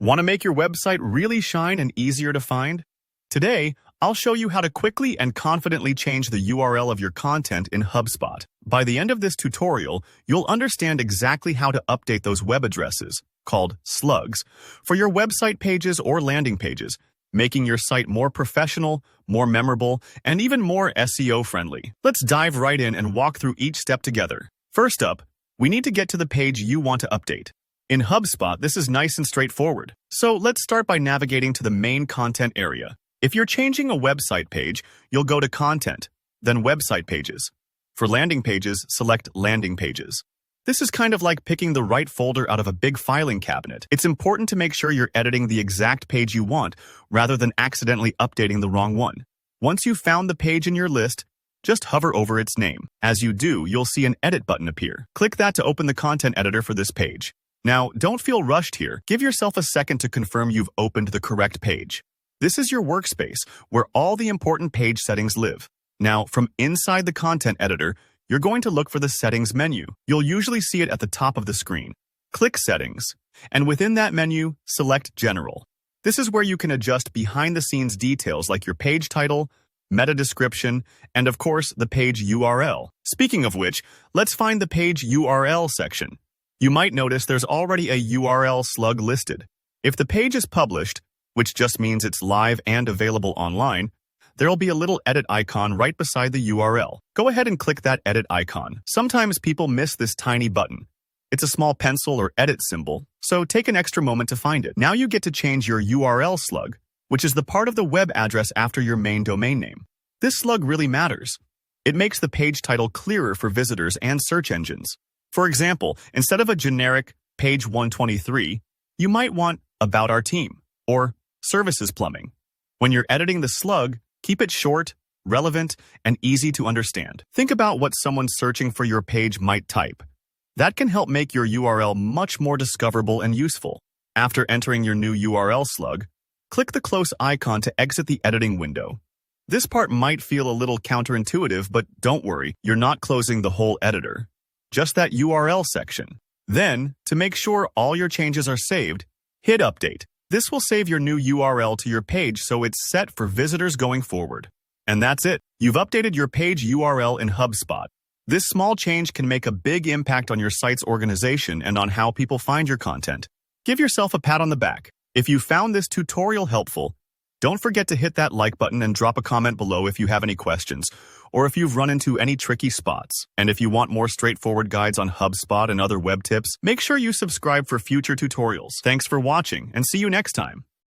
Want to make your website really shine and easier to find? Today, I'll show you how to quickly and confidently change the URL of your content in HubSpot. By the end of this tutorial, you'll understand exactly how to update those web addresses, called slugs, for your website pages or landing pages, making your site more professional, more memorable, and even more SEO-friendly. Let's dive right in and walk through each step together. First up, we need to get to the page you want to update. In HubSpot, this is nice and straightforward. So let's start by navigating to the main content area. If you're changing a website page, you'll go to Content, then Website Pages. For landing pages, select Landing Pages. This is kind of like picking the right folder out of a big filing cabinet. It's important to make sure you're editing the exact page you want, rather than accidentally updating the wrong one. Once you've found the page in your list, just hover over its name. As you do, you'll see an Edit button appear. Click that to open the content editor for this page. Now, don't feel rushed here. Give yourself a second to confirm you've opened the correct page. This is your workspace, where all the important page settings live. Now, from inside the content editor, you're going to look for the Settings menu. You'll usually see it at the top of the screen. Click Settings, and within that menu, select General. This is where you can adjust behind-the-scenes details like your page title, meta description, and of course, the page URL. Speaking of which, let's find the page URL section. You might notice there's already a URL slug listed. If the page is published, which just means it's live and available online, there'll be a little edit icon right beside the URL. Go ahead and click that edit icon. Sometimes people miss this tiny button. It's a small pencil or edit symbol, so take an extra moment to find it. Now you get to change your URL slug, which is the part of the web address after your main domain name. This slug really matters. It makes the page title clearer for visitors and search engines. For example, instead of a generic page 123, you might want About Our Team or Services Plumbing. When you're editing the slug, keep it short, relevant, and easy to understand. Think about what someone searching for your page might type. That can help make your URL much more discoverable and useful. After entering your new URL slug, click the close icon to exit the editing window. This part might feel a little counterintuitive, but don't worry, you're not closing the whole editor. Just that URL section. Then, to make sure all your changes are saved, hit Update. This will save your new URL to your page so it's set for visitors going forward. And that's it. You've updated your page URL in HubSpot. This small change can make a big impact on your site's organization and on how people find your content. Give yourself a pat on the back. If you found this tutorial helpful, don't forget to hit that like button and drop a comment below if you have any questions, or if you've run into any tricky spots. And if you want more straightforward guides on HubSpot and other web tips, make sure you subscribe for future tutorials. Thanks for watching, and see you next time.